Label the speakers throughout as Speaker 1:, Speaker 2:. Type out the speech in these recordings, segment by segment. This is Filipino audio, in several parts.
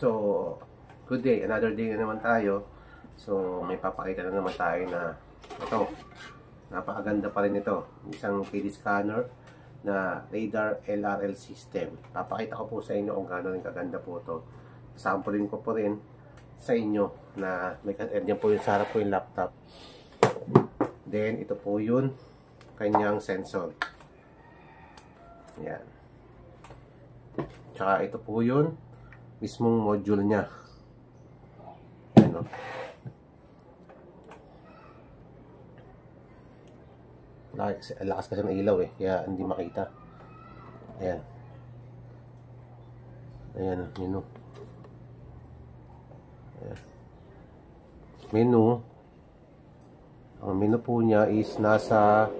Speaker 1: So, good day. Another day na naman tayo. So, may papakita na naman tayo na ito. Napakaganda pa rin ito. Isang 3D scanner na radar LRL system. Papakita ko po sa inyo kung gaano rin kaganda po ito. Samplein ko po rin sa inyo na may yan po yung sarap po yung laptop. Then, ito po yun kanyang sensor. Yan. Tsaka ito po yun mismong module niya. Ayan o. Lakas kasi ng ilaw eh, kaya hindi makita. Ayan. Ayan, menu. Ayan. Menu. Ang menu po niya is nasa,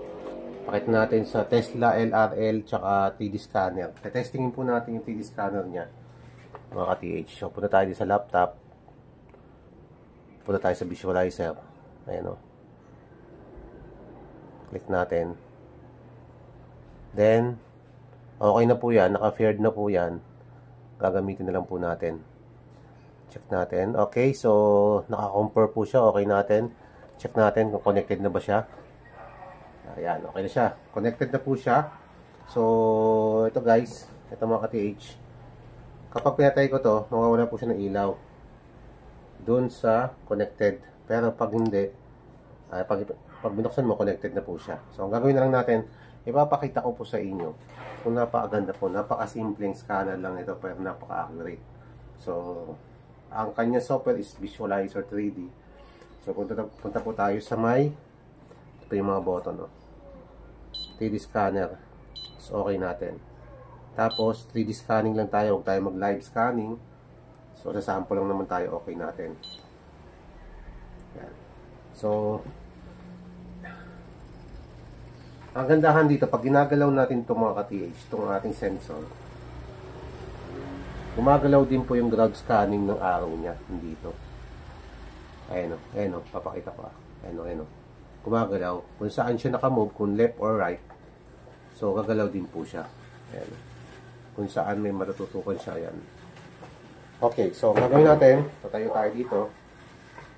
Speaker 1: pakita natin sa Tesla LRL tsaka 3D scanner. Testingin po natin yung 3D scanner niya, mga ka-TH. So, punta tayo sa laptop. Punta tayo sa visualizer. Ayan o. Click natin. Then, okay na po yan. Naka-paired na po yan. Gagamitin na lang po natin. Check natin. Okay, so, naka-compare po siya. Okay natin. Check natin kung connected na ba siya. Ayan, okay na siya. Connected na po siya. So, ito guys. Ito mga ka-TH. Kapag pinatay ko to, mawawala po siya ng ilaw doon sa connected. Pero pag hindi, pag binuksan mo, connected na po siya. So, ang gagawin na lang natin, ipapakita ko po sa inyo kung napakaganda po. Napakasimpleng scanner lang ito, pero napaka-accurate. So, ang kanya software is Visualizer 3D. So, punta po tayo sa may, ito yung mga button, 3D scanner. So, okay natin. Tapos, 3D scanning lang tayo. Huwag tayo mag-live scanning. So, sa sample lang naman tayo. Okay natin. Yan. So, ang gandahan dito, pag ginagalaw natin itong mga ka-TH, itong ating sensor, gumagalaw din po yung ground scanning ng arrow niya. Dito. Ayan o. Ayan o. Papakita ko. Ayan o. Ayan o. Gumagalaw. Kung saan siya nakamove, kung left or right, so, gagalaw din po siya. Ayan o. Kung saan may matututukan siya, yan. Okay, so gagawin natin, tatayo tayo dito,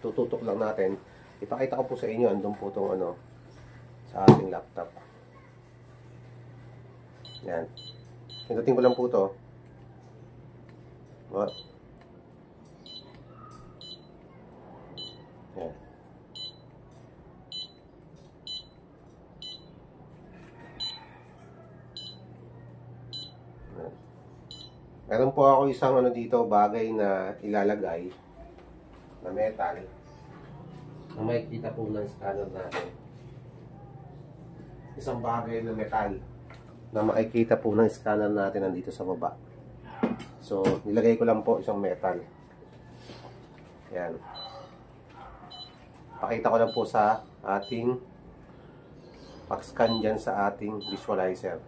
Speaker 1: tututok lang natin. Ipakita ko po sa inyo, andun po itong sa ating laptop. Yan. Pindutin ko lang po ito. What? Yan. Meron po ako isang dito, bagay na ilalagay na metal na makikita po ng scanner natin. Isang bagay na metal na makikita po ng scanner natin nandito sa baba. So, nilagay ko lang po isang metal. Yan. Pakita ko lang po sa ating pag-scan dyan sa ating visualizer.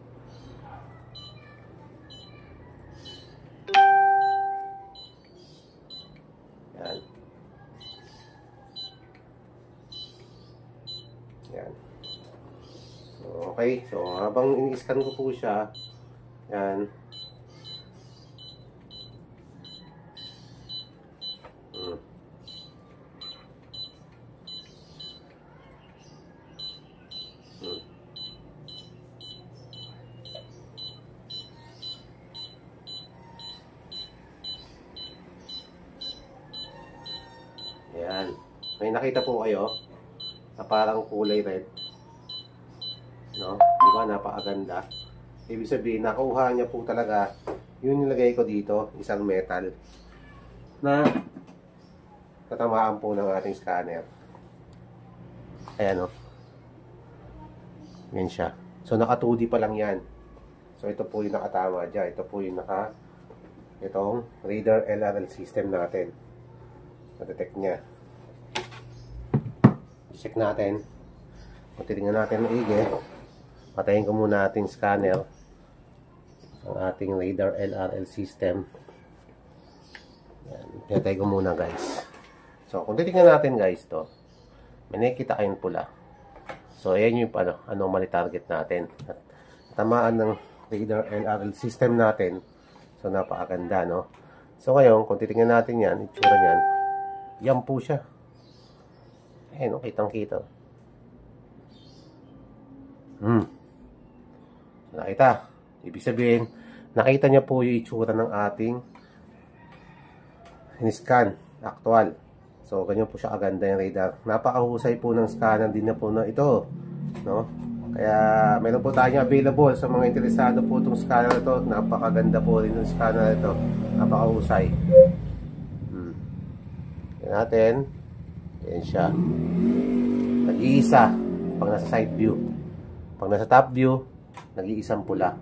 Speaker 1: Yan. Yan. So, okay. So, habang ini-scan ko po siya, yan. Ayan. May nakita po kayo na parang kulay red. No? Diba? Napakaganda. Ibig sabihin, nakuha niya po talaga yun nilagay ko dito, isang metal na tatamaan po ng ating scanner. Ayan o. Yan siya. So, naka 2D pa lang yan. So, ito po yung nakatama dyan. Ito po yung itong radar LRL system natin. Na-detect niya. Check natin. Kung titingnan natin ang maigi, patayin ko muna ating scanner, ang ating radar LRL system. Yan. Pinatay ko muna guys. So, kung titingnan natin guys to, may nakikita kayong pula. So, ayan yung anomaly target natin. At tamaan ng radar LRL system natin. So, napakaganda, no? So ngayon, kung titingnan natin yan, itsura niyan, yan po siya. Ayan, kitang-kita. Nakita. Ibig sabihin, nakita niya po yung itsura ng ating in-scan, actual. So, ganyan po siya kaganda yung radar. Napakahusay po ng scanner din na po na ito. No? Kaya, meron po tayo available sa mga interesado po itong scanner ito. Napakaganda po rin yung scanner ito. Napakahusay. Yan natin. Yan siya. Nag-iisa pag nasa side view. Pag nasa top view, nag-iisang pula.